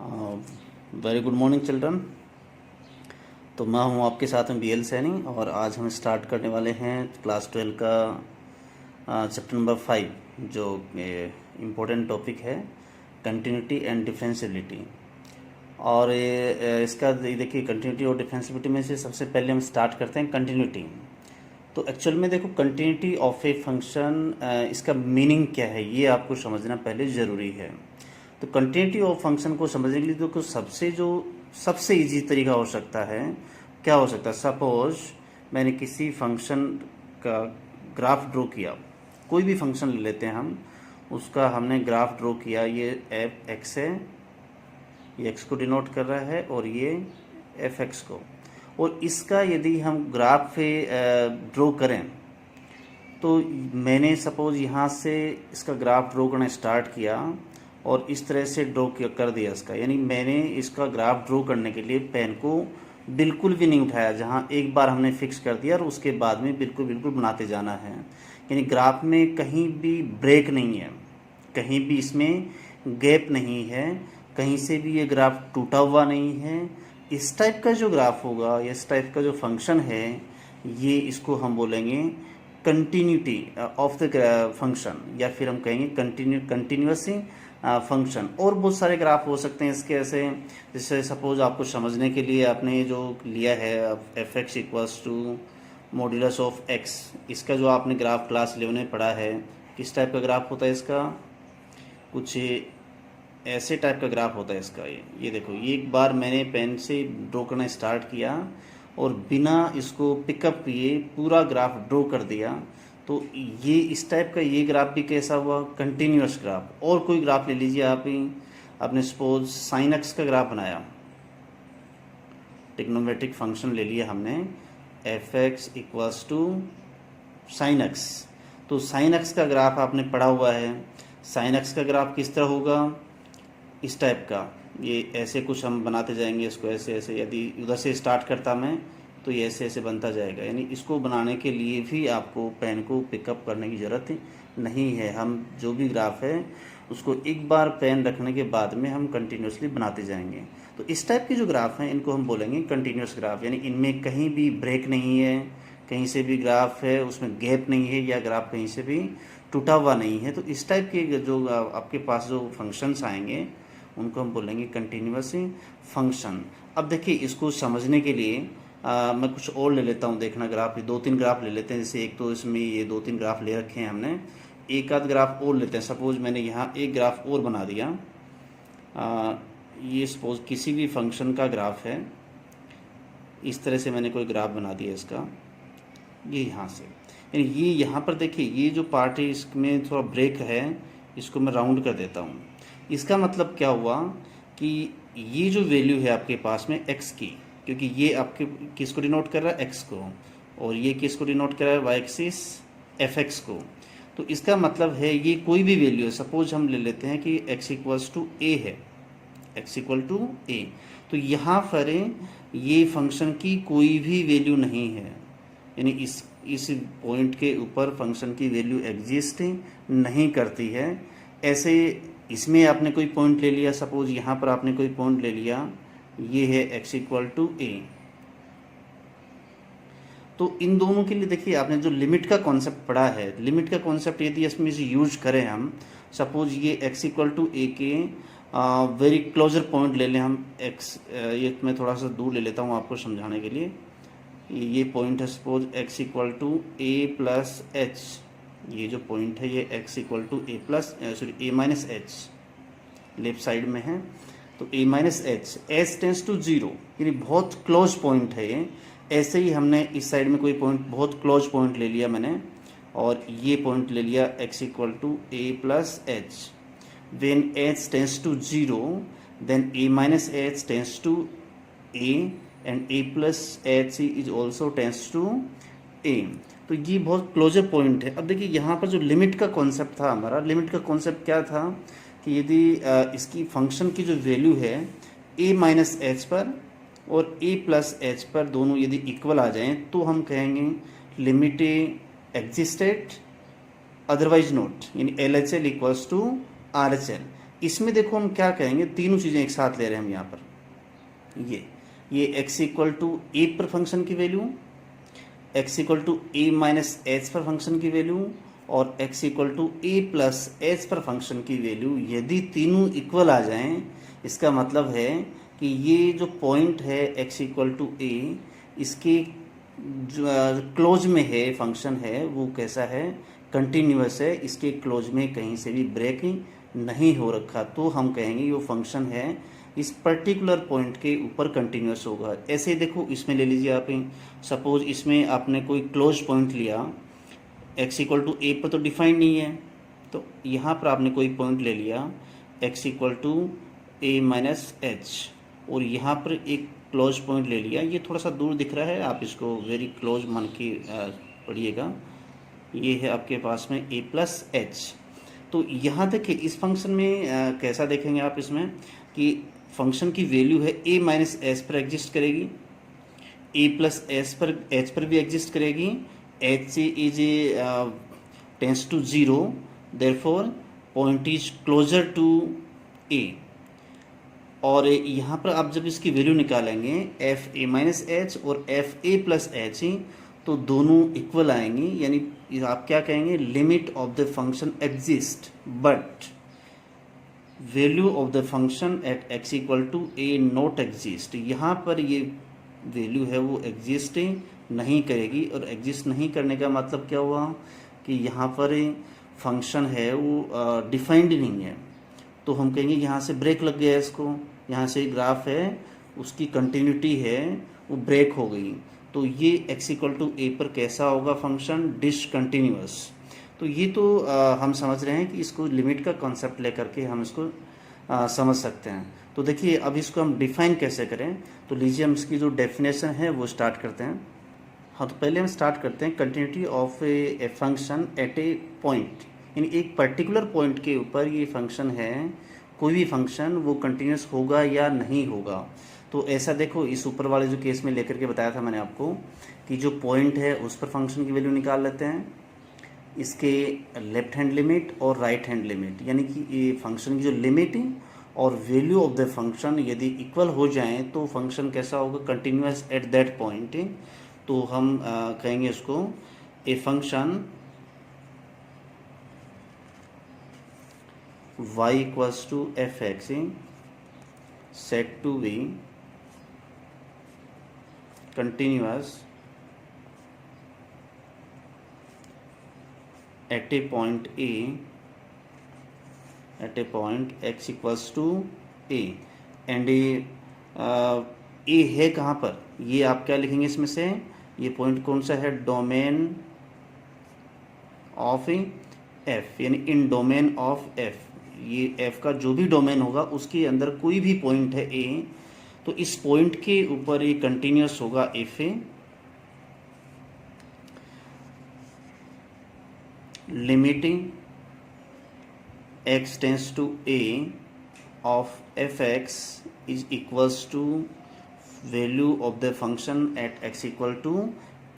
Very good morning children. तो मैं हूं आपके साथ में BL सैनी और आज हम स्टार्ट करने वाले हैं क्लास 12 का चैप्टर नंबर 5 जो इम्पोर्टेंट टॉपिक है कंटिन्यूटी एंड डिफरेंशियबिलिटी। और इसका ये देखिए कंटिन्यूटी और डिफरेंशियबिलिटी में से सबसे पहले हम स्टार्ट करते हैं कंटिन्यूटी। तो एक्चुअल में देखो कंटिन्यूटी ऑफ ए फंक्शन इसका मीनिंग क्या है ये आपको समझना पहले ज़रूरी है। तो कंटिन्यूटी ऑफ फंक्शन को समझने के लिए तो सबसे इजी तरीका हो सकता है, क्या हो सकता है, सपोज मैंने किसी फंक्शन का ग्राफ ड्रॉ किया, कोई भी फंक्शन ले लेते हैं हम, उसका हमने ग्राफ ड्रॉ किया, ये एफ एक्स है, ये एक्स को डिनोट कर रहा है और ये एफ एक्स को, और इसका यदि हम ग्राफ पे ड्रॉ करें तो मैंने सपोज यहाँ से इसका ग्राफ ड्रॉ करना स्टार्ट किया और इस तरह से ड्रॉ कर दिया इसका, यानी मैंने इसका ग्राफ ड्रॉ करने के लिए पेन को बिल्कुल भी नहीं उठाया, जहाँ एक बार हमने फिक्स कर दिया और उसके बाद में बिल्कुल बिल्कुल बनाते जाना है। यानी ग्राफ में कहीं भी ब्रेक नहीं है, कहीं भी इसमें गैप नहीं है, कहीं से भी ये ग्राफ टूटा हुआ नहीं है। इस टाइप का जो ग्राफ होगा, इस टाइप का जो फंक्शन है, ये इसको हम बोलेंगे कंटिन्यूटी ऑफ द फंक्शन, या फिर हम कहेंगे कंटिन्यूअस फंक्शन। और बहुत सारे ग्राफ हो सकते हैं इसके ऐसे, जैसे सपोज आपको समझने के लिए आपने जो लिया है F X equals to modulus of X, इसका जो आपने ग्राफ क्लास 11 में पढ़ा है, किस टाइप का ग्राफ होता है इसका, कुछ ऐसे टाइप का ग्राफ होता है इसका। ये देखो, ये एक बार मैंने पेन से ड्रॉ करना स्टार्ट किया और बिना इसको पिकअप किए पूरा ग्राफ ड्रॉ कर दिया, तो ये इस टाइप का ये ग्राफ भी कैसा हुआ, कंटिन्यूअस ग्राफ। और कोई ग्राफ ले लीजिए आप ही, आपने सपोज साइन एक्स का ग्राफ बनाया, ट्रिग्नोमेट्रिक फंक्शन ले लिया हमने F X equals to sine X. तो साइन एक्स का ग्राफ आपने पढ़ा हुआ है, साइन एक्स का ग्राफ किस तरह होगा, इस टाइप का, ये ऐसे कुछ हम बनाते जाएंगे इसको, ऐसे ऐसे, यदि उधर से स्टार्ट करता मैं तो ये ऐसे ऐसे बनता जाएगा। यानी इसको बनाने के लिए भी आपको पेन को पिकअप करने की ज़रूरत नहीं है, हम जो भी ग्राफ है उसको एक बार पेन रखने के बाद में हम कंटिन्यूसली बनाते जाएंगे। तो इस टाइप के जो ग्राफ हैं इनको हम बोलेंगे कंटिन्यूस ग्राफ, यानी इनमें कहीं भी ब्रेक नहीं है, कहीं से भी ग्राफ है उसमें गैप नहीं है, या ग्राफ कहीं से भी टूटा हुआ नहीं है। तो इस टाइप के जो आपके पास जो फंक्शंस आएंगे उनको हम बोलेंगे कंटिन्यूअस फंक्शन। अब देखिए, इसको समझने के लिए मैं कुछ और ले लेता हूँ, देखना ग्राफ, 2-3 ग्राफ ले लेते हैं। जैसे एक तो इसमें ये 2-3 ग्राफ ले रखे हैं हमने, एक आध ग्राफ और लेते हैं। सपोज मैंने यहाँ एक ग्राफ और बना दिया, ये सपोज किसी भी फंक्शन का ग्राफ है, इस तरह से मैंने कोई ग्राफ बना दिया इसका, ये यहाँ से, यानी ये यहाँ पर देखिए ये जो पार्ट है इसमें थोड़ा ब्रेक है, इसको मैं राउंड कर देता हूँ। इसका मतलब क्या हुआ कि ये जो वैल्यू है आपके पास में एक्स की, क्योंकि ये आपके किसको डिनोट कर रहा है, एक्स को, और ये किसको डिनोट कर रहा है, वाई एक्सिस एफ एक्स को। तो इसका मतलब है ये कोई भी वैल्यू है, सपोज हम ले लेते हैं कि एक्स इक्वल्स टू ए है, एक्स इक्वल टू ए, तो यहाँ पर ये फंक्शन की कोई भी वैल्यू नहीं है, यानी इस पॉइंट के ऊपर फंक्शन की वैल्यू एग्जिस्ट नहीं करती है। ऐसे इसमें आपने कोई पॉइंट ले लिया, सपोज यहाँ पर आपने कोई पॉइंट ले लिया, ये है x इक्वल टू ए, तो इन दोनों के लिए देखिए आपने जो लिमिट का कॉन्सेप्ट पढ़ा है, लिमिट का कॉन्सेप्ट यदि इसमें से यूज करें हम, सपोज ये x इक्वल टू ए के वेरी क्लोजर पॉइंट ले लें हम x, ये मैं थोड़ा सा दूर ले लेता हूँ आपको समझाने के लिए। ये पॉइंट है suppose x equal to A plus H, ये जो पॉइंट है ये x equal to A plus sorry A minus H left side में है, तो a minus H, H tends to 0, यानी बहुत क्लोज पॉइंट है ये। ऐसे ही हमने इस साइड में कोई पॉइंट, बहुत क्लोज पॉइंट ले लिया मैंने, और ये पॉइंट ले लिया x equal to A plus H. When H tends to 0 then a minus H tends to a and a plus H is also tends to a। तो ये बहुत क्लोजर पॉइंट है। अब देखिए यहाँ पर जो लिमिट का कॉन्सेप्ट था हमारा, लिमिट का कॉन्सेप्ट क्या था कि यदि इसकी फंक्शन की जो वैल्यू है a माइनस एच पर और a प्लस एच पर दोनों यदि इक्वल आ जाएं तो हम कहेंगे लिमिट एग्जिस्टेड अदरवाइज नोट, यानी LHL इक्वल्स टू RHL। इसमें देखो हम क्या कहेंगे, तीनों चीज़ें एक साथ ले रहे हैं हम यहाँ पर। ये x इक्वल टू ए पर फंक्शन की value, x equal to A minus H पर फंक्शन की वैल्यू, और x equal to A plus H पर फंक्शन की वैल्यू, यदि तीनों इक्वल आ जाएं, इसका मतलब है कि ये जो पॉइंट है x इक्वल टू ए, इसके जो क्लोज में है फंक्शन है वो कैसा है, कंटिन्यूअस है, इसके क्लोज में कहीं से भी ब्रेक नहीं हो रखा, तो हम कहेंगे ये फंक्शन है इस पर्टिकुलर पॉइंट के ऊपर कंटिन्यूअस होगा। ऐसे देखो इसमें ले लीजिए आप, सपोज इसमें आपने कोई क्लोज पॉइंट लिया, x इक्वल टू ए पर तो डिफाइन नहीं है, तो यहाँ पर आपने कोई पॉइंट ले लिया x equal to A minus H, और यहाँ पर एक क्लोज पॉइंट ले लिया, ये थोड़ा सा दूर दिख रहा है, आप इसको वेरी क्लोज मान के पढ़िएगा, ये है आपके पास में a प्लस एच। तो यहाँ देखिए इस फंक्शन में कैसा देखेंगे आप इसमें कि फंक्शन की वैल्यू है a माइनस एच पर एग्जिस्ट करेगी, a प्लस एच पर भी एग्जिस्ट करेगी, h is tends to 0, therefore point is closer to a। और यहाँ पर आप जब इसकी वैल्यू निकालेंगे एफ ए माइनस एच और एफ ए प्लस एच, तो दोनों इक्वल आएंगी, यानी आप क्या कहेंगे, limit of the function exist but value of the function at X equal to A not exist. यहाँ पर ये वैल्यू है वो एग्जिस्ट नहीं करेगी, और एग्जिस्ट नहीं करने का मतलब क्या हुआ कि यहाँ पर फंक्शन है वो डिफाइंड नहीं है, तो हम कहेंगे यहाँ से ब्रेक लग गया है इसको, यहाँ से ग्राफ है उसकी कंटिन्यूटी है वो ब्रेक हो गई, तो ये x इक्वल टू ए पर कैसा होगा फंक्शन, डिसकंटिन्यूअस। तो ये तो हम समझ रहे हैं कि इसको लिमिट का कॉन्सेप्ट लेकर के हम इसको समझ सकते हैं। तो देखिए अब इसको हम डिफाइन कैसे करें, तो लीजिए हम इसकी जो डेफिनेशन है वो स्टार्ट करते हैं। हाँ, तो पहले हम स्टार्ट करते हैं continuity of a function at A point, यानी एक पर्टिकुलर पॉइंट के ऊपर ये फंक्शन है, कोई भी फंक्शन वो कंटिन्यूस होगा या नहीं होगा। तो ऐसा देखो इस ऊपर वाले जो केस में लेकर के बताया था मैंने आपको कि जो पॉइंट है उस पर फंक्शन की वैल्यू निकाल लेते हैं, इसके लेफ्ट हैंड लिमिट और राइट हैंड लिमिट, यानी कि ये फंक्शन की जो लिमिट और वैल्यू ऑफ द फंक्शन यदि इक्वल हो जाएं तो फंक्शन कैसा होगा, कंटिन्यूस एट दैट पॉइंट। तो हम कहेंगे इसको a function y equals to fx set to be continuous at a point a at a point x equals to a and a है कहाँ पर, ये आप क्या लिखेंगे इसमें से, ये पॉइंट कौन सा है, डोमेन ऑफ f, यानी इन डोमेन ऑफ f, ये f का जो भी डोमेन होगा उसके अंदर कोई भी पॉइंट है a, तो इस पॉइंट के ऊपर ये कंटिन्यूस होगा f a, limiting x tends to a of fx is equals to value of the function at x equal to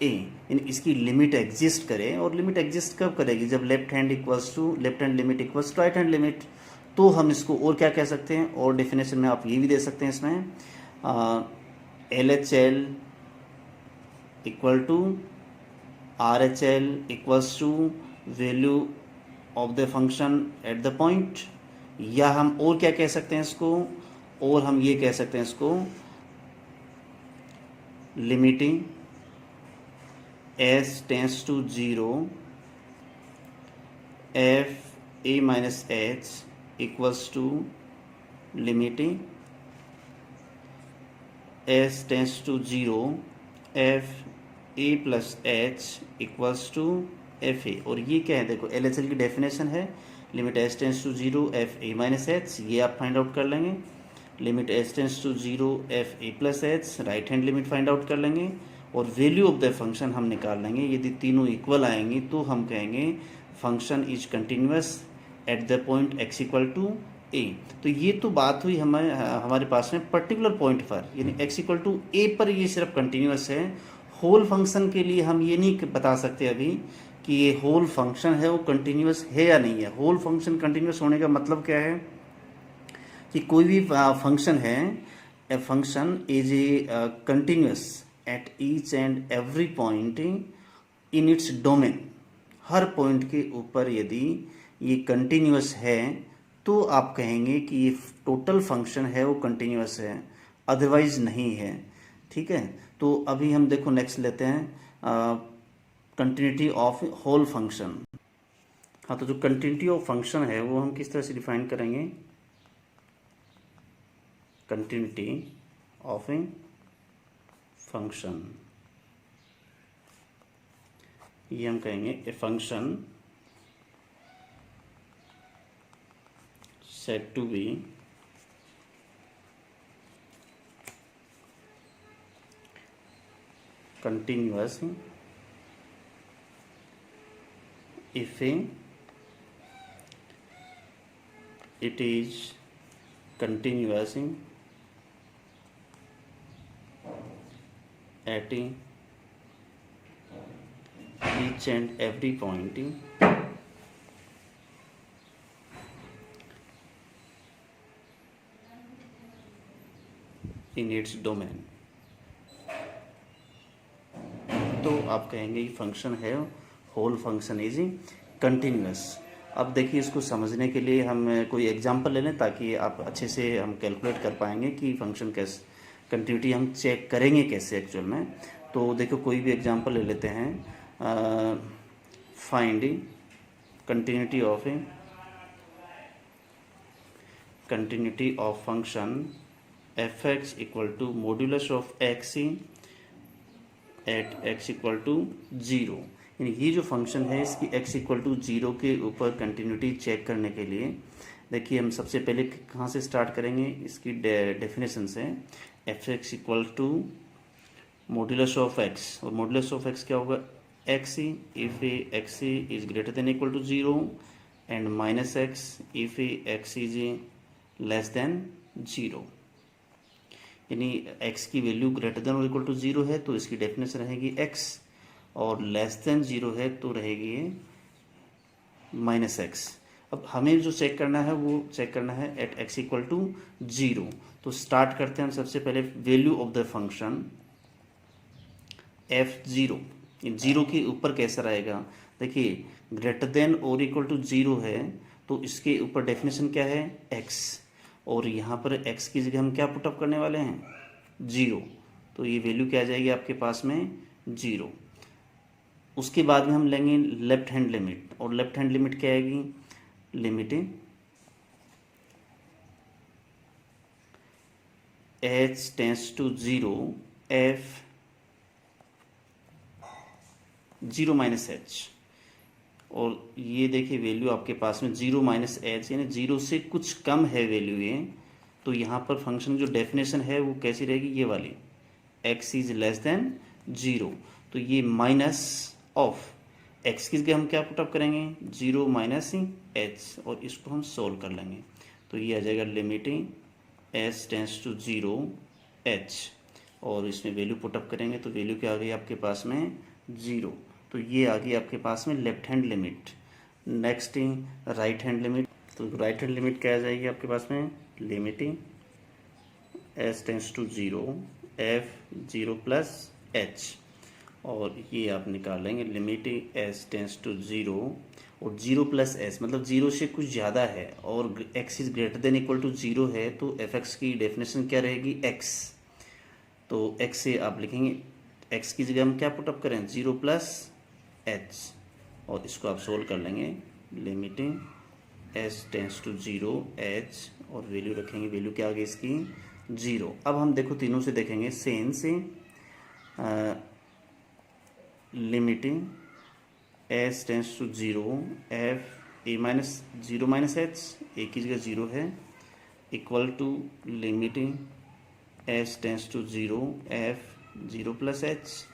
a, यानी इसकी लिमिट एग्जिस्ट करे, और लिमिट एग्जिस्ट कब करेगी, जब left hand limit equals to right hand limit. तो हम इसको और क्या कह सकते हैं, और डेफिनेशन में आप ये भी दे सकते हैं इसमें LHL equal to RHL equals to value of the function at the point, या हम और क्या कह सकते हैं इसको, और हम ये कह सकते हैं इसको limiting s tends to 0 f a minus h equals to limiting s tends to 0 f a plus h equals to f a। और ये क्या है, देखो LHL की डेफिनेशन है limit s tends to 0 f a minus h, ये आप find out कर लेंगे, limit s tends to 0 f a plus h, right hand limit find out कर लेंगे, और वैल्यू ऑफ द फंक्शन हम निकाल लेंगे। यदि तीनों इक्वल आएंगी तो हम कहेंगे function is continuous at the point x equal to a। तो ये तो बात हुई हमारे पास में पर्टिकुलर पॉइंट पर, यानी x इक्वल टू a पर ये सिर्फ कंटिन्यूअस है। होल फंक्शन के लिए हम ये नहीं बता सकते अभी कि ये होल फंक्शन है वो कंटिन्यूअस है या नहीं है। होल फंक्शन कंटिन्यूअस होने का मतलब क्या है कि कोई भी फंक्शन है, a function is a continuous at each and every point in its domain. Her point के ऊपर यदि ये कंटिन्यूअस है तो आप कहेंगे कि ये टोटल फंक्शन है वो कंटिन्यूअस है, अदरवाइज नहीं है। ठीक है, तो अभी हम देखो नेक्स्ट लेते हैं कंटिन्यूटी ऑफ होल फंक्शन। हाँ, तो जो कंटिन्यूटी ऑफ फंक्शन है वो हम किस तरह से डिफाइन करेंगे? कंटिन्यूटी ऑफ ए फंक्शन, ये हम कहेंगे a function said to be continuous if it is continuous at each and every point in its domain। तो आप कहेंगे ये फंक्शन है होल फंक्शन इज कंटिन्यूअस। अब देखिए इसको समझने के लिए हम कोई एग्जांपल ले लें ताकि आप अच्छे से हम कैलकुलेट कर पाएंगे कि फंक्शन कैसे कंटिन्यूटी हम चेक करेंगे कैसे एक्चुअल में। तो देखो कोई भी एग्जांपल ले लेते हैं, find continuity of function fx equal to modulus of x at x equal to 0। यानी ये जो फंक्शन है इसकी x इक्वल टू 0 के ऊपर कंटिन्यूटी चेक करने के लिए देखिए हम सबसे पहले कहाँ से स्टार्ट करेंगे, इसकी डेफिनेशन से। fx equal to modulus of x, और मॉड्यूलस ऑफ x क्या होगा? x if x is greater than equal to 0 and minus x if x is less than 0। यानी x की वैल्यू ग्रेटर देन और इक्वल टू 0 है तो इसकी डेफिनेशन रहेगी x, और लेस देन 0 है तो रहेगी माइनस x। अब हमें जो चेक करना है वो चेक करना है एट x इक्वल टू 0। तो स्टार्ट करते हैं हम सबसे पहले value of the function f0, 0 के ऊपर कैसा रहेगा? देखिए ग्रेटर देन और इक्वल टू 0 है तो इसके ऊपर डेफिनेशन क्या है? x, और यहाँ पर x की जगह हम क्या पुटअप करने वाले हैं? 0। तो ये वैल्यू क्या आ जाएगी आपके पास में? 0। उसके बाद में हम लेंगे लेफ्ट हैंड लिमिट, और लेफ्ट हैंड लिमिट क्या आएगी? Limit h tends to 0 f 0 minus h, और ये देखिए वैल्यू आपके पास में 0 माइनस एच, यानी 0 से कुछ कम है वैल्यू ये। तो यहाँ पर फंक्शन जो डेफिनेशन है वो कैसी रहेगी? ये वाली, x इज लेस देन 0। तो ये माइनस ऑफ x की जगह हम क्या पुटअप करेंगे? 0 माइनस h, और इसको हम सोल्व कर लेंगे। तो ये आ जाएगा limiting s tends to 0 h, और इसमें वैल्यू पुटअप करेंगे तो वैल्यू क्या आ गई आपके पास में? 0। तो ये आ गई आपके पास में left hand limit. Next right hand limit, तो राइट हैंड लिमिट क्या आ जाएगी आपके पास में? Limiting s tends to 0 f 0 plus h, और ये आप निकाल लेंगे लिमिटिंग s टेंस टू 0 और 0 प्लस s, मतलब 0 से कुछ ज़्यादा है और x is greater than equal to 0 है तो fx की डेफिनेशन क्या रहेगी? x। तो x से आप लिखेंगे, x की जगह हम क्या पुटअप करें? 0 प्लस h, और इसको आप सोल्व कर लेंगे limiting s tends to 0 h, और वैल्यू रखेंगे, वैल्यू क्या आ गई इसकी? 0। अब हम देखो तीनों से देखेंगे सेम से, limiting s tends to 0 f a minus 0 minus h, a की जगह 0 है, equal to limiting s tends to 0 f 0 plus h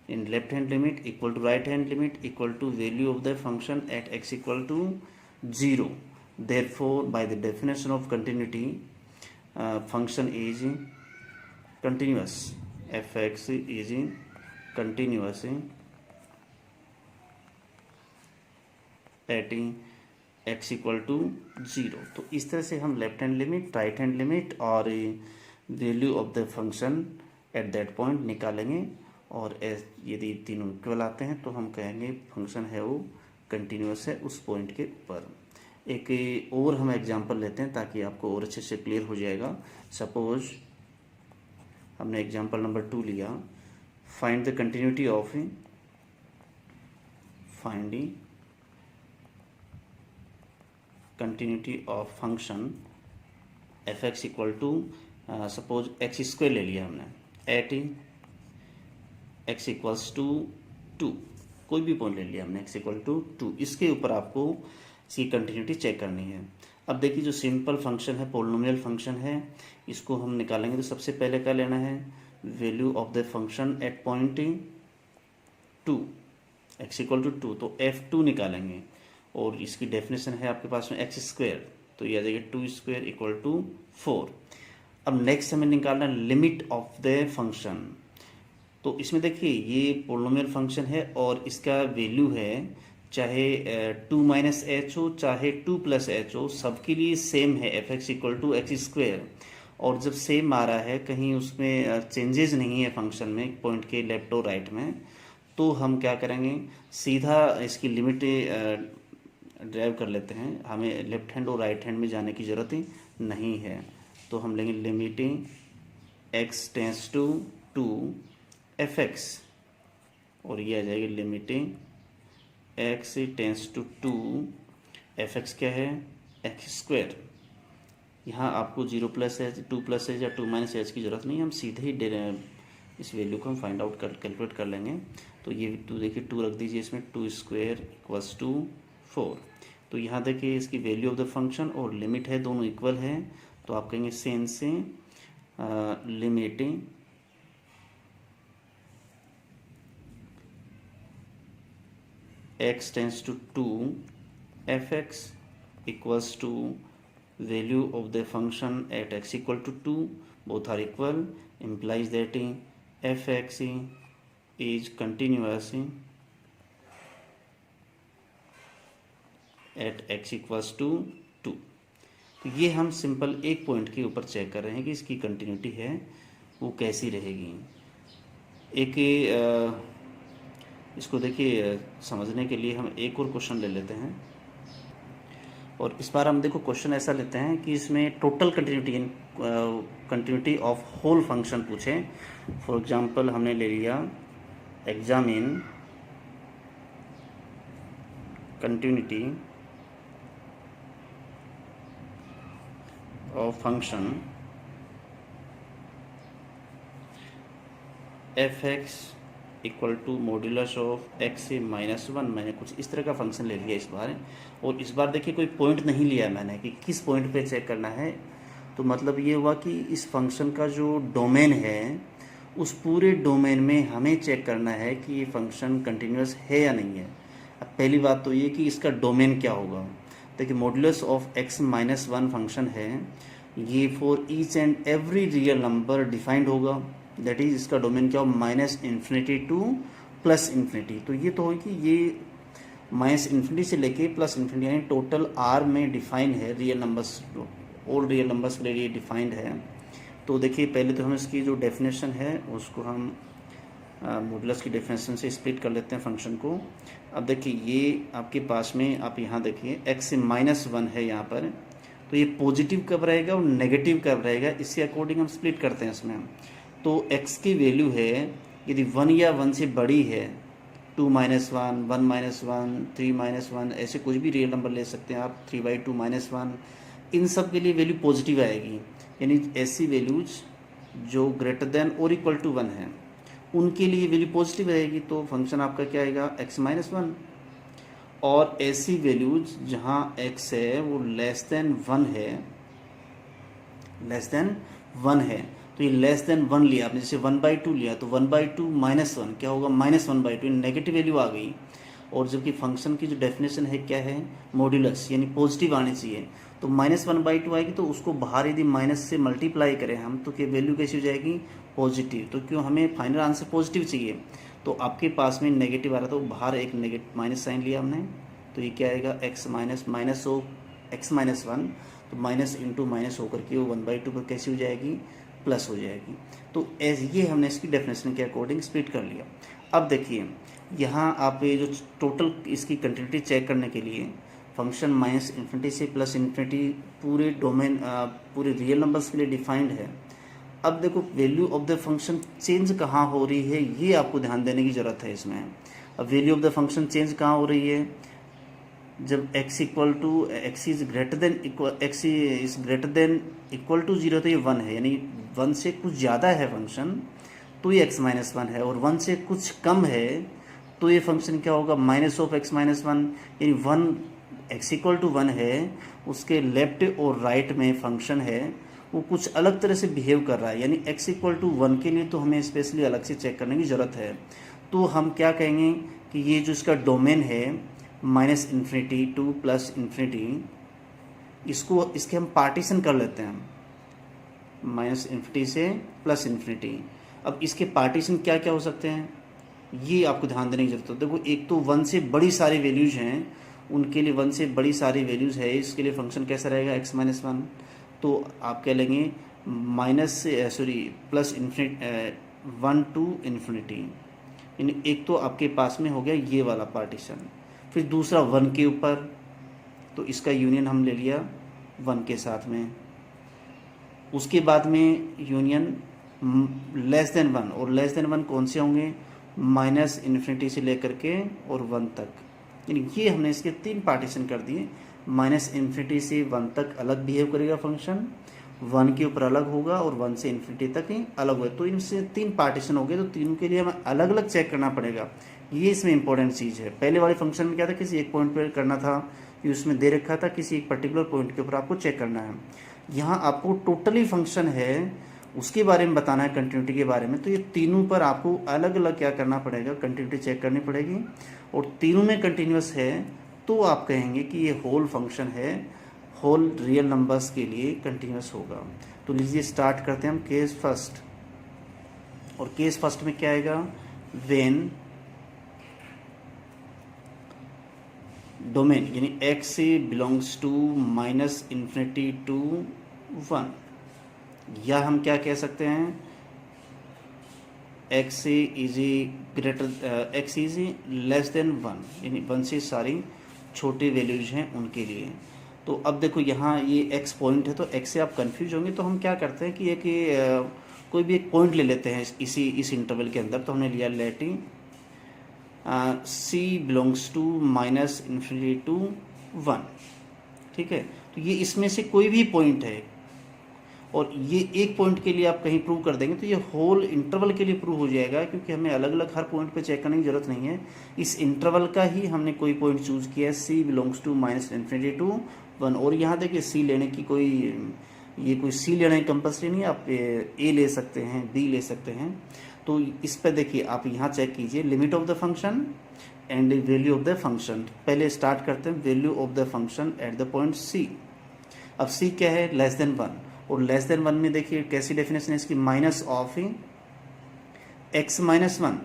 in left hand limit equal to right hand limit equal to value of the function at x equal to 0. Therefore by the definition of continuity function is continuous, fx is continuous at x equal to 0। तो इस तरह से हम left hand limit, right hand limit और value of the function at that point निकालेंगे। और यदि तीनों इक्वल आते हैं तो हम कहेंगे फंक्शन है वो कंटिन्यूस है उस पॉइंट के ऊपर। एक और हम एग्जांपल लेते हैं ताकि आपको और अच्छे से क्लियर हो जाएगा। सपोज हमने एग्जांपल नंबर 2 लिया, find the continuity of finding continuity of function F X equal to suppose X square ले लिया हमने एट एक्स इक्वल्स टू 2, कोई भी पॉइंट ले लिया हमने एक्स इक्वल टू 2। इसके ऊपर आपको इसकी कंटिन्यूटी चेक करनी है। अब देखिए जो सिंपल फंक्शन है, पोलिनोमियल फंक्शन है, इसको हम निकालेंगे तो सबसे पहले क्या लेना है, value of the function at point 2 X equal to 2, तो f2 निकालेंगे। और इसकी डेफिनेशन है आपके पास में एक्स स्क्वायर, तो ये आ जाएगा 2 स्क्वायर इक्वल टू 4। अब नेक्स्ट हमें निकालना लिमिट ऑफ द फंक्शन। तो इसमें देखिए ये पोलिनोमियल फंक्शन है और इसका वैल्यू है चाहे 2 माइनस एच हो चाहे 2 प्लस एच हो, सबके लिए सेम है F X equal to X square. और जब सेम आ रहा है, कहीं उसमें चेंजेस नहीं है फंक्शन में पॉइंट के लेफ्ट और राइट में, तो हम क्या करेंगे, सीधा इसकी लिमिट ड्राइव कर लेते हैं। हमें लेफ्ट हैंड और राइट हैंड में जाने की ज़रूरत ही नहीं है। तो हम लेंगे limiting X tends to 2 F X, और ये आ जाएगी limiting X tends to 2 F X क्या है, एक्स स्क्वायर। यहाँ आपको 0 प्लस एच, 2 प्लस एच या 2 माइनस एच की ज़रूरत नहीं, हम सीधे ही इस वैल्यू को हम फाइंड आउट कैलकुलेट कर लेंगे। तो ये 2 देखिए 2 रख दीजिए इसमें, 2 स्क्वायर इक्वल्स टू 4। तो यहाँ देखिए इसकी वैल्यू ऑफ द फंक्शन और लिमिट है, दोनों इक्वल हैं, तो आप कहेंगे सेंस से limiting x tends to 2 fx equals to value of the function at x equal to 2, both are equal, implies that fx is continuous at x equals to 2। तो ये हम सिंपल एक पॉइंट के ऊपर चेक कर रहे हैं कि इसकी कंटिन्यूटी है वो कैसी रहेगी। एक इसको देखिए समझने के लिए हम एक और क्वेश्चन ले लेते हैं, और इस बार हम देखो क्वेश्चन ऐसा लेते हैं कि इसमें total continuity of whole function पूछे। फॉर एग्जांपल हमने ले लिया examine continuity of function F X equal to modulus of X से -1। मैंने कुछ इस तरह का फंक्शन ले लिया इस बार। और इस बार देखिए कोई पॉइंट नहीं लिया मैंने कि किस पॉइंट पे चेक करना है। तो मतलब ये हुआ कि इस फंक्शन का जो डोमेन है उस पूरे डोमेन में हमें चेक करना है कि ये फंक्शन कंटिन्यूस है या नहीं है। अब पहली बात तो ये कि इसका डोमेन क्या होगा। देखिए मॉड्यूलस ऑफ एक्स -1 फंक्शन है, ये for each and every real number defined होगा। दैट इज इसका डोमेन क्या हो, -∞ टू +∞। तो ये तो होगी ये -∞ से लेके +∞, यानी टोटल R में डिफाइन है, real numbers all real numbers के लिए डिफाइंड है। तो देखिए पहले तो हम इसकी जो डेफिनेशन है उसको हम मॉड्यूलस की डेफिनेशन से स्प्लिट कर लेते हैं फंक्शन को। अब देखिए ये आपके पास में आप यहाँ देखिए x से -1 है यहाँ पर, तो ये पॉजिटिव कब रहेगा और नेगेटिव कब रहेगा, इसके अकॉर्डिंग हम स्प्लिट करते हैं इसमें। तो x की वैल्यू है यदि 1 या 1 से बड़ी है, 2 - 1, 1 - 1, 3 - 1, ऐसे कुछ भी रियल नंबर ले सकते हैं आप, 3/2 -1, इन सब के लिए वैल्यू पॉजिटिव आएगी। यानी ऐसी वैल्यूज जो ग्रेटर देन और इक्वल टू 1 है उनके लिए वैल्यू पॉजिटिव रहेगी। तो फंक्शन आपका क्या आएगा, x -1। और ऐसी वैल्यूज जहाँ x है वो लेस देन 1 है, लेस देन 1 है, तो ये लेस देन 1 लिया आपने, जैसे 1/2 लिया तो 1/2 -1 क्या होगा, -1/2, नेगेटिव वैल्यू आ गई। और जबकि फंक्शन की जो डेफिनेशन है क्या है, मॉड्यूलस, यानी पॉजिटिव आनी चाहिए। तो -1/2 आएगी, तो उसको बाहर यदि माइनस से मल्टीप्लाई करें हम तो क्या वैल्यू कैसी हो जाएगी, पॉजिटिव। तो क्यों हमें फाइनल आंसर पॉजिटिव चाहिए, तो आपके पास में नेगेटिव आ रहा था तो बाहर एक नेगेटिव माइनस साइन लिया हमने, तो ये क्या आएगा x माइनस माइनस हो x माइनस वन, तो माइनस इंटू माइनस होकर के वो 1/2 पर कैसी हो जाएगी, प्लस हो जाएगी। तो एज ये हमने इसकी डेफिनेशन के अकॉर्डिंग स्प्लिट कर लिया। अब देखिए यहाँ आप ये जो टोटल इसकी कंटिन्यूटी चेक करने के लिए फंक्शन माइनस इन्फिनिटी से प्लस इन्फिनिटी पूरे डोमेन पूरे रियल नंबर्स के लिए डिफाइंड है। अब देखो value of the function change कहाँ हो रही है, ये आपको ध्यान देने की ज़रूरत है इसमें। अब value of the function change कहाँ हो रही है, जब x equal to x is greater than equal to 0 तो ये 1 है, यानी 1 से कुछ ज़्यादा है फंक्शन तो ये x माइनस वन है, और 1 से कुछ कम है तो ये फंक्शन क्या होगा, minus of x minus one, यानी 1 x इक्वल टू 1 है, उसके लेफ्ट और राइट में फंक्शन है वो कुछ अलग तरह से बिहेव कर रहा है, यानी x इक्वल टू 1 के लिए तो हमें स्पेशली अलग से चेक करने की ज़रूरत है। तो हम क्या कहेंगे कि ये जो इसका डोमेन है minus infinity two plus infinity, इसके हम पार्टीशन कर लेते हैं माइनस इन्फिनिटी से प्लस इन्फिनिटी। अब इसके पार्टीशन क्या क्या हो सकते हैं ये आपको ध्यान देने की जरूरत है। देखो एक तो 1 से बड़ी सारी वैल्यूज हैं, उनके लिए 1 से बड़ी सारी वैल्यूज है, इसके लिए फंक्शन कैसा रहेगा x माइनस वन, तो आप क्या लेंगे minus plus infinity 1 to infinity, यानी एक तो आपके पास में हो गया ये वाला पार्टीशन। फिर दूसरा 1 के ऊपर, तो इसका यूनियन हम ले लिया 1 के साथ में। उसके बाद में यूनियन लेस देन 1, और लेस देन 1 कौन से होंगे, माइनस इन्फिनिटी से लेकर के और 1 तक, यानी ये हमने इसके 3 पार्टीशन कर दिए। माइनस इन्फिनिटी से 1 तक अलग बिहेव करेगा फंक्शन, 1 के ऊपर अलग होगा और 1 से इन्फिनिटी तक ही अलग होगा। तो इनसे 3 पार्टीशन हो गए, तो तीनों के लिए हमें अलग अलग चेक करना पड़ेगा, ये इसमें इंपॉर्टेंट चीज़ है। पहले वाले फंक्शन में क्या था, किसी एक पॉइंट पर करना था, कि उसमें दे रखा था किसी एक पर्टिकुलर पॉइंट के ऊपर आपको चेक करना है। यहाँ आपको टोटली फंक्शन है उसके बारे में बताना है, कंटिन्यूटी के बारे में, तो ये तीनों पर आपको अलग अलग क्या करना पड़ेगा, कंटिन्यूटी चेक करनी पड़ेगी। और तीनों में कंटिन्यूस है तो आप कहेंगे कि ये होल फंक्शन है, होल रियल नंबर्स के लिए कंटिन्यूस होगा। तो लीजिए स्टार्ट करते हैं हम केस फर्स्ट, और केस फर्स्ट में क्या आएगा, व्हेन डोमेन यानी x belongs to minus infinity to 1, या हम क्या कह सकते हैं, x इज लेस देन 1, यानी 1 से सारी छोटी वैल्यूज हैं उनके लिए। तो अब देखो यहाँ ये x पॉइंट है, तो x से आप कंफ्यूज होंगे, तो हम क्या करते हैं कि कोई भी एक पॉइंट ले लेते हैं इस इंटरवल के अंदर। तो हमने लिया let c belongs to minus infinity to 1, ठीक है। तो ये इसमें से कोई भी पॉइंट है, और ये एक पॉइंट के लिए आप कहीं प्रूव कर देंगे तो ये होल इंटरवल के लिए प्रूव हो जाएगा, क्योंकि हमें अलग अलग हर पॉइंट पे चेक करने की जरूरत नहीं है। इस इंटरवल का ही हमने कोई पॉइंट चूज किया है, c belongs to minus infinity to 1। और यहाँ देखिए c लेने की कोई c लेना ही कंपल्सरी नहीं है, आप a ले सकते हैं, b ले सकते हैं। तो इस पर देखिए आप यहाँ चेक कीजिए limit of the function and value of the function. पहले स्टार्ट करते हैं value of the function at the point c। अब c क्या है, लेस देन 1, और लेस देन 1 में देखिए कैसी डेफिनेशन है इसकी, minus of x minus one,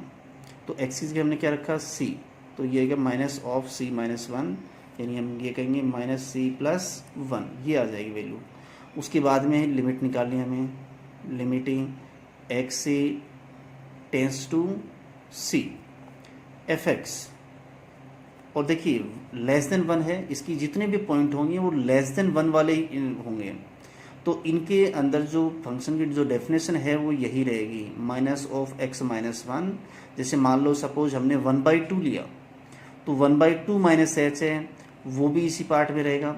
तो x की जगह हमने क्या रखा c, तो ये है minus of c minus one, यानी हम ये कहेंगे माइनस c प्लस 1, ये आ जाएगी वैल्यू। उसके बाद में लिमिट निकालनी है हमें, limiting x tends to c F X, और देखिए लेस देन 1 है, इसकी जितने भी पॉइंट होंगे वो लेस देन 1 वाले ही होंगे, तो इनके अंदर जो फंक्शन की जो डेफिनेशन है वो यही रहेगी, minus of x minus one. जैसे मान लो सपोज हमने 1/2 लिया, तो 1/2 माइनस एच है वो भी इसी पार्ट में रहेगा,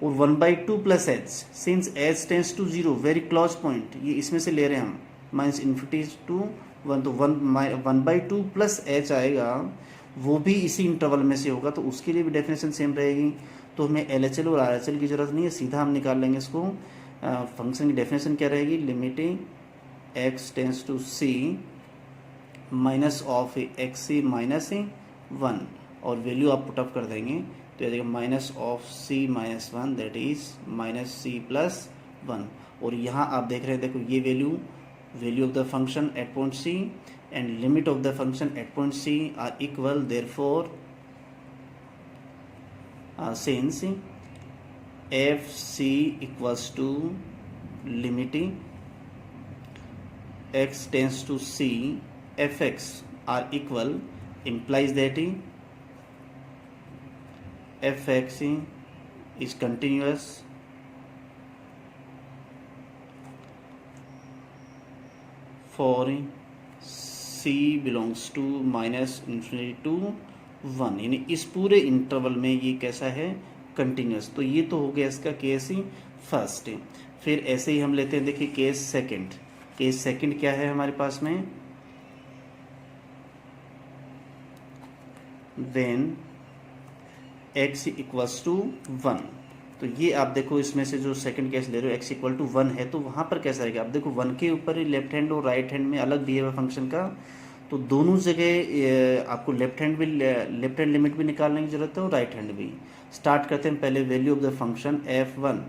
और 1/2 plus H, since H tends to 0 very close point, ये इसमें से ले रहे हैं हम माइनस इन्फिनिटी टू 1, तो 1/2 प्लस एच आएगा, वो भी इसी इंटरवल में से होगा, तो उसके लिए भी डेफिनेशन सेम रहेगी। तो हमें LHL और RHL की ज़रूरत नहीं है, सीधा हम निकाल लेंगे इसको। फंक्शन की डेफिनेशन क्या रहेगी, limiting x tends to c minus of x minus 1, और वैल्यू आप पुटअप कर देंगे तो ये minus of c minus 1 that is minus c plus 1। और यहाँ आप देख रहे हैं, देखो ये value of the function at point c and limit of the function at point c are equal, therefore since F C equals to limiting x tends to c fx are equal implies that fx is continuous for c belongs to minus infinity to 1, यानी इस पूरे interval में ये कैसा है, continuous. तो ये तो हो गया इसका केस फर्स्ट। फिर ऐसे ही हम लेते हैं, देखिए केस सेकंड। केस सेकंड क्या है हमारे पास में, व्हेन x इक्वल्स टू 1। तो ये आप देखो इसमें से जो सेकंड केस ले रहे हो x इक्वल टू 1 है, तो वहां पर कैसा रहेगा, आप देखो 1 के ऊपर ही लेफ्ट हैंड और राइट हैंड में अलग दिए हुए फंक्शन का, तो दोनों जगह आपको लेफ्ट हैंड लिमिट भी निकालने की जरूरत है और राइट हैंड भी। स्टार्ट करते हैं पहले value of the function f1,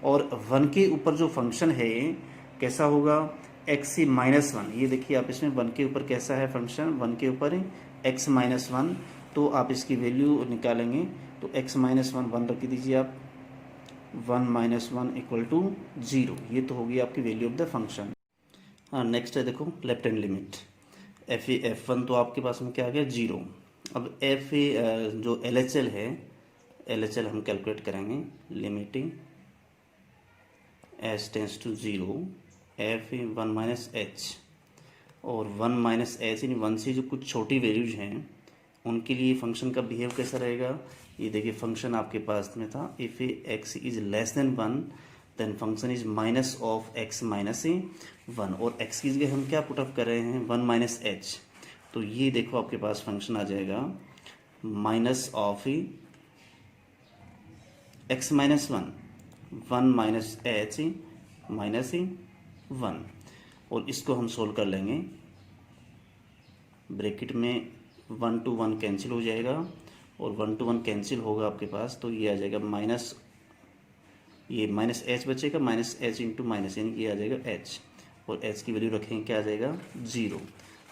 और 1 के ऊपर जो फंक्शन है कैसा होगा, x माइनस 1। ये देखिए आप इसमें 1 के ऊपर कैसा है फंक्शन, 1 के ऊपर x माइनस 1, तो आप इसकी वैल्यू निकालेंगे तो x माइनस 1 रख दीजिए आप, 1 माइनस 1 इक्वल टू 0। ये तो होगी आपकी वैल्यू ऑफ द फंक्शन। हाँ, नेक्स्ट है देखो लेफ्ट हैंड लिमिट f1, तो आपके पास में क्या आ गया 0। अब जो LHL है, LHL हम कैलकुलेट करेंगे, limiting s tends to 0 f1 minus h, और 1 माइनस एच यानी 1 से जो कुछ छोटी वैल्यूज हैं उनके लिए फंक्शन का बिहेव कैसा रहेगा। ये देखिए फंक्शन आपके पास में था, if x is less than 1 then function is minus of x minus 1, और x की जगह हम क्या पुटअप कर रहे हैं, 1 माइनस एच। तो ये देखो आपके पास फंक्शन आ जाएगा minus of x minus 1 minus H minus 1, और इसको हम सोल्व कर लेंगे। ब्रैकेट में 1 to 1 कैंसिल हो जाएगा, और 1 to 1 कैंसिल होगा आपके पास, तो ये आ जाएगा माइनस, ये माइनस एच बचेगा, माइनस एच इंटू माइनस, यानी कि आ जाएगा एच, और एच की वैल्यू रखेंगे क्या आ जाएगा 0।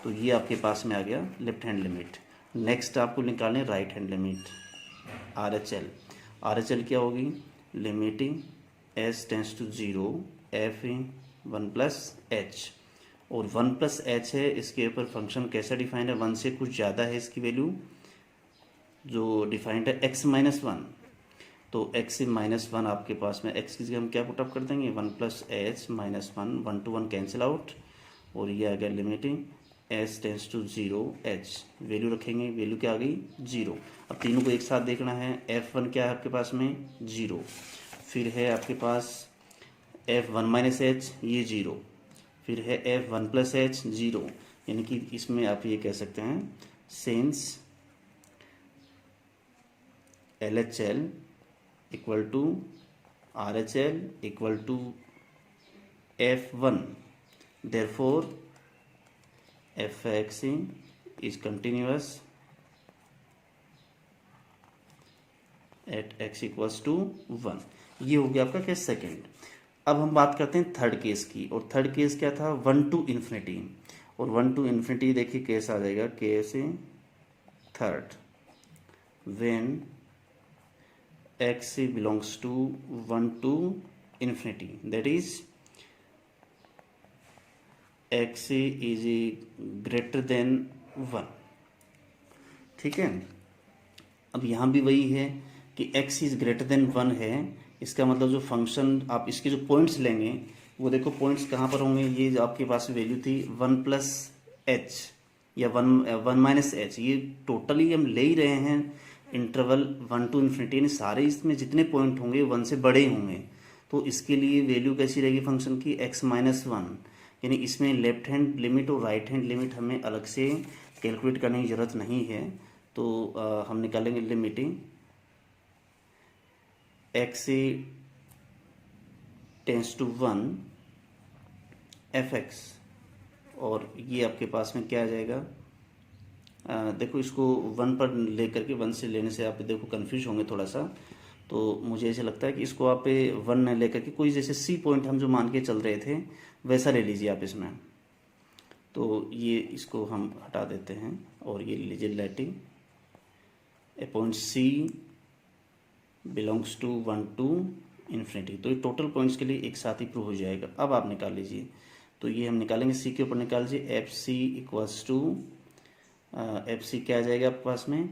तो ये आपके पास में आ गया लेफ्ट हैंड लिमिट। नेक्स्ट आपको निकालने right hand limit RHL। RHL क्या होगी, limiting s tends to 0 f1 plus h, और 1 प्लस एच है, इसके ऊपर फंक्शन कैसा डिफाइंड है, 1 से कुछ ज़्यादा है इसकी वैल्यू, जो डिफाइंड है x माइनस 1। तो x माइनस 1 आपके पास में, x की जगह हम क्या पुटअप कर देंगे, 1 plus H minus 1, 1 to 1 cancel out, और ये आ गया limiting s tends to 0 h, value रखेंगे, वैल्यू क्या आ गई 0। अब तीनों को एक साथ देखना है, f1 क्या है आपके पास में 0, फिर है आपके पास f1 माइनस एच, ये 0, फिर है f1 प्लस एच 0, यानी कि इसमें आप ये कह सकते हैं since LHL equal to RHL equal to f1, therefore fx is continuous at x equals to 1। ये हो गया आपका केस सेकेंड। अब हम बात करते हैं थर्ड केस की, और थर्ड केस क्या था, 1 to इन्फिनिटी, और 1 to इन्फिनिटी देखिए केस आ जाएगा, case third when x belongs to 1 to infinity, that is x is greater than 1। ठीक है, अब यहाँ भी वही है कि x इज ग्रेटर देन 1 है, इसका मतलब जो फंक्शन आप इसके जो पॉइंट्स लेंगे वो देखो पॉइंट्स कहाँ पर होंगे, ये जो आपके पास वैल्यू थी 1 प्लस एच या 1 माइनस एच, ये टोटली हम ले ही रहे हैं इंटरवल 1 to इन्फिनिटी, यानी सारे इसमें जितने पॉइंट होंगे 1 से बड़े होंगे, तो इसके लिए वैल्यू कैसी रहेगी फंक्शन की, x माइनस 1, यानी इसमें लेफ्ट हैंड लिमिट और राइट हैंड लिमिट हमें अलग से कैलकुलेट करने की ज़रूरत नहीं है। तो हम निकालेंगे limiting x tends to 1 fx, और ये आपके पास में क्या आ जाएगा, देखो इसको 1 पर लेकर के 1 से लेने से आप देखो कंफ्यूज होंगे थोड़ा सा, तो मुझे ऐसा लगता है कि इसको आप 1 न लेकर के कोई जैसे सी पॉइंट हम जो मान के चल रहे थे वैसा ले लीजिए आप इसमें। तो ये इसको हम हटा देते हैं, और ये लीजिए letting a point c belongs to 1 to infinity. तो ये टोटल पॉइंट्स के लिए एक साथ ही प्रूव हो जाएगा। अब आप निकाल लीजिए, तो ये हम निकालेंगे सी के ऊपर निकाल लीजिए, F C equals to F C क्या आ जाएगा आपके पास में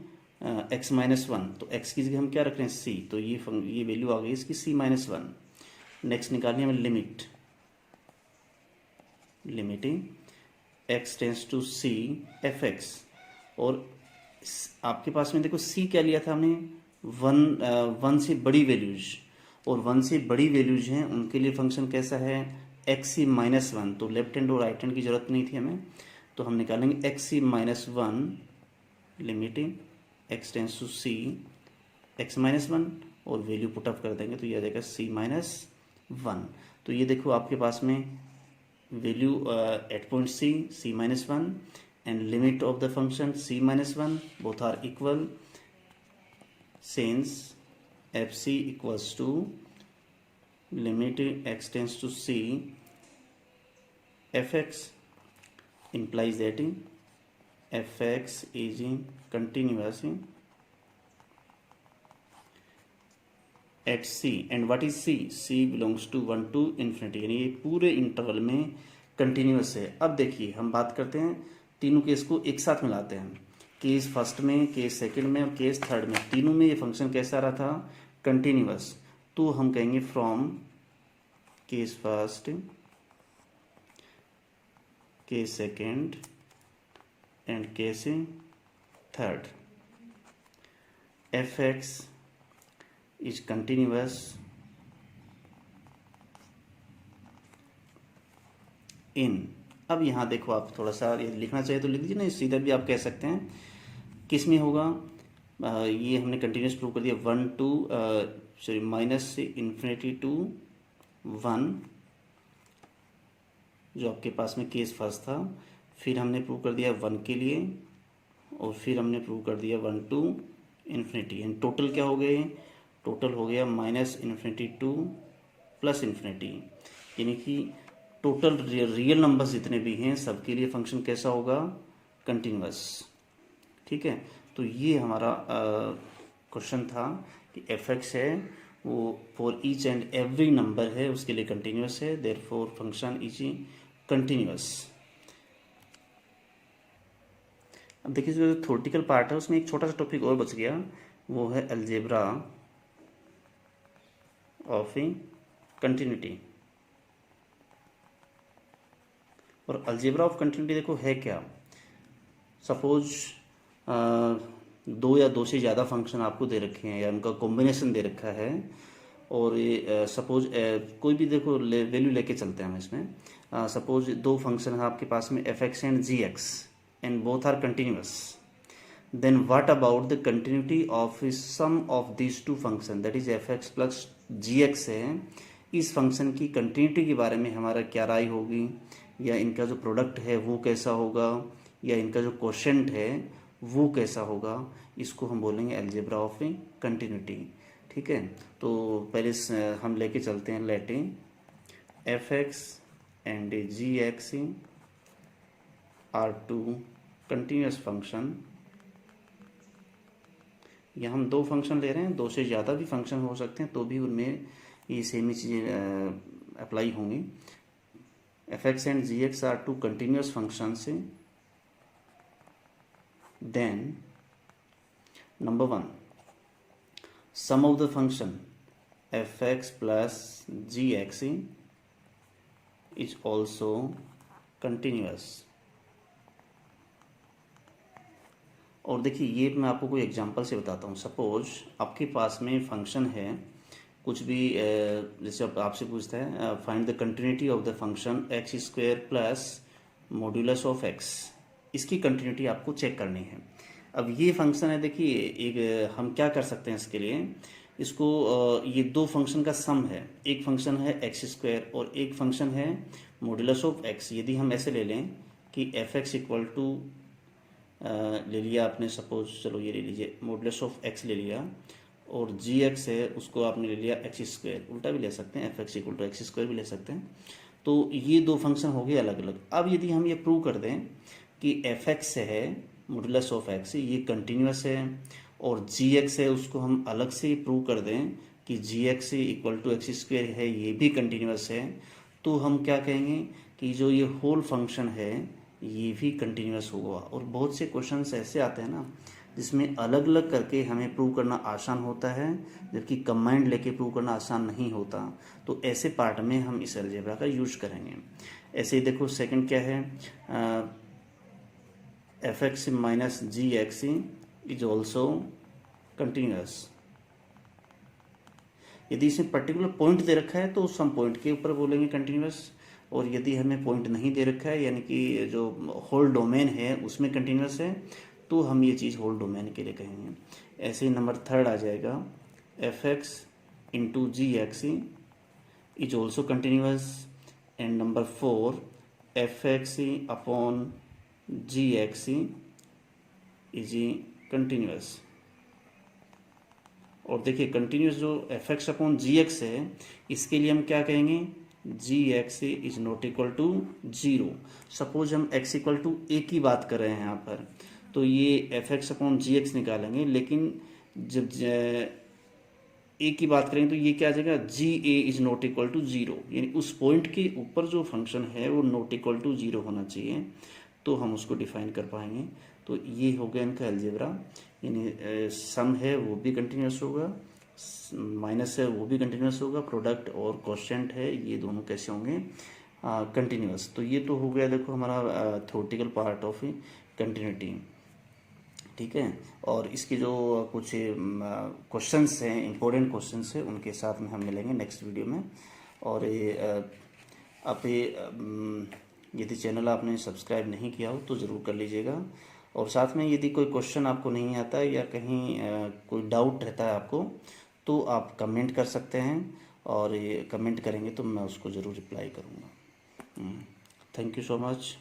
एक्स माइनस वन। तो एक्स की जगह हम क्या रख रहे हैं सी, तो ये वैल्यू आ गई इसकी सी माइनस वन। नेक्स्ट निकालनी है हमें limiting X tends to C F X. और आपके पास में देखो सी क्या लिया था हमने, वन से बड़ी वैल्यूज, और वन से बड़ी वैल्यूज हैं उनके लिए फंक्शन कैसा है एक्स सी माइनस वन। तो लेफ्ट हैंड और राइट हैंड की जरूरत नहीं थी हमें, तो हम निकालेंगे X C minus one limiting X tends to C X minus one, और वैल्यू पुट अप कर देंगे तो ये आ जाएगा सी माइनस वन। तो ये देखो आपके पास में value at point C minus one, and limit of the function c minus 1 both are equal, since fc equals to limit x tends to c fx implies that fx is continuous at c, and what is c belongs to 1 to infinity, यानी ये पूरे interval में continuous है। अब देखिए हम बात करते हैं तीनों केस को एक साथ मिलाते हैं, केस फर्स्ट में, केस सेकंड में और केस थर्ड में, तीनों में ये फंक्शन कैसा रहा था कंटिन्यूअस। तो हम कहेंगे from case first, case second and case third f x is continuous in. अब यहाँ देखो आप थोड़ा सा ये लिखना चाहिए तो लिख दीजिए, नहीं सीधा भी आप कह सकते हैं। किस में होगा ये हमने कंटिन्यूस प्रूव कर दिया 1 टू सॉरी माइनस से इन्फिनिटी टू 1, जो आपके पास में केस फर्स्ट था। फिर हमने प्रूव कर दिया 1 के लिए, और फिर हमने प्रूव कर दिया 1 टू इन्फिनिटी। एंड टोटल क्या हो गए, टोटल हो गया minus infinity two plus infinity, यानी कि टोटल रियल नंबर्स जितने भी हैं सबके लिए फंक्शन कैसा होगा कंटिन्यूअस। ठीक है, तो ये हमारा क्वेश्चन था कि एफ एक्स है वो for each and every number है उसके लिए कंटिन्यूअस है, देयरफॉर फंक्शन इज कंटिन्यूअस। अब देखिए जो थ्योरेटिकल पार्ट है उसमें एक छोटा सा टॉपिक और बच गया, वो है अलजेब्रा ऑफ कंटिन्यूटी। और अलजेब्रा ऑफ कंटिन्यूटी देखो है क्या, सपोज दो या दो से ज़्यादा फंक्शन आपको दे रखे हैं या उनका कॉम्बिनेशन दे रखा है, और ये सपोज कोई भी देखो वैल्यू लेके चलते हैं हम इसमें। सपोज दो फंक्शन है आपके पास में F x and ji X, and both are continuous, then what about the continuity of sum of these two function, that is F x plus ji x है। इस फंक्शन की कंटिन्यूटी के बारे में हमारा क्या राय होगी, या इनका जो प्रोडक्ट है वो कैसा होगा, या इनका जो क्वोशेंट है वो कैसा होगा, इसको हम बोलेंगे अलजेब्रा ऑफ कंटिन्यूटी। ठीक है, तो पहले हम लेके चलते हैं letting f x and ji x are two continuous function. यहाँ हम दो फंक्शन ले रहे हैं, दो से ज़्यादा भी फंक्शन हो सकते हैं तो भी उनमें ये सेम ही चीज़ें अप्लाई होंगी। F x and ji x are two continuous function से, then number one sum of the function F x plus ji x is also continuous. और देखिए ये मैं आपको कोई एग्जांपल से बताता हूँ। सपोज आपके पास में फंक्शन है कुछ भी, जैसे आपसे पूछता है find the continuity of the function x square plus modulus of x, इसकी कंटिन्यूटी आपको चेक करनी है। अब ये फंक्शन है, देखिए एक हम क्या कर सकते हैं इसके लिए, इसको ये दो फंक्शन का सम है, एक फंक्शन है एक्स स्क्वायर और एक फंक्शन है मॉड्यूलस ऑफ एक्स। यदि हम ऐसे ले लें कि एफ एक्स इक्वल टू ले लिया आपने, सपोज चलो ये ले लीजिए मॉड्यूलस ऑफ एक्स ले लिया, और जी एक्स है उसको आपने ले लिया एक्स स्क्वायर, उल्टा भी ले सकते हैं, F X equal to X square भी ले सकते हैं। तो ये दो फंक्शन हो गए अलग अलग। अब यदि हम ये प्रूव कर दें कि एफ एक्स है मॉड्यूलस ऑफ एक्स ये कंटिन्यूस है, और जी एक्स है उसको हम अलग से प्रूव कर दें कि g x equal to x square है, ये भी कंटिन्यूस है, तो हम क्या कहेंगे कि जो ये होल फंक्शन है ये भी कंटिन्यूस होगा। और बहुत से क्वेश्चंस ऐसे आते हैं ना जिसमें अलग अलग करके हमें प्रूव करना आसान होता है, जबकि कंबाइंड लेके प्रूव करना आसान नहीं होता। तो ऐसे पार्ट में हम इस अलजेब्रा का यूज करेंगे। ऐसे ही देखो सेकंड क्या है, F X minus G x is also continuous. यदि इसमें पर्टिकुलर पॉइंट दे रखा है तो उस हम पॉइंट के ऊपर बोलेंगे कंटिन्यूस, और यदि हमें पॉइंट नहीं दे रखा है यानी कि जो होल डोमेन है उसमें कंटिन्यूस है तो हम ये चीज़ होल डोमेन के लिए कहेंगे। ऐसे ही नंबर थर्ड आ जाएगा, f x into g x is also continuous. And number four, f x upon g x is continuous. और देखिए कंटिन्यूस जो f x upon g x है इसके लिए हम क्या कहेंगे, g x is not equal to zero. Suppose हम एक्स इक्वल टू ए की बात कर रहे हैं यहाँ पर, तो ये f x upon g x निकालेंगे, लेकिन जब ए की बात करेंगे तो ये क्या आ जाएगा, g a is not equal to zero, यानी उस पॉइंट के ऊपर जो फंक्शन है वो नॉट इक्वल टू जीरो होना चाहिए, तो हम उसको डिफाइन कर पाएंगे। तो ये हो गया इनका अलजेब्रा, यानी सम है वो भी कंटिन्यूस होगा, माइनस है वो भी कंटिन्यूस होगा, प्रोडक्ट और कोशेंट है ये दोनों कैसे होंगे, कंटिन्यूस। तो ये तो हो गया देखो हमारा थ्योरेटिकल पार्ट ऑफ कंटिन्यूटी, ठीक है। और इसके जो कुछ क्वेश्चंस हैं, इंपॉर्टेंट क्वेश्चंस हैं, उनके साथ में हम मिलेंगे नेक्स्ट वीडियो में। और ये आप यदि चैनल आपने सब्सक्राइब नहीं किया हो तो ज़रूर कर लीजिएगा। और साथ में यदि कोई क्वेश्चन आपको नहीं आता है या कहीं कोई डाउट रहता है आपको, तो आप कमेंट कर सकते हैं, और ये कमेंट करेंगे तो मैं उसको ज़रूर रिप्लाई करूँगा। Thank you so much.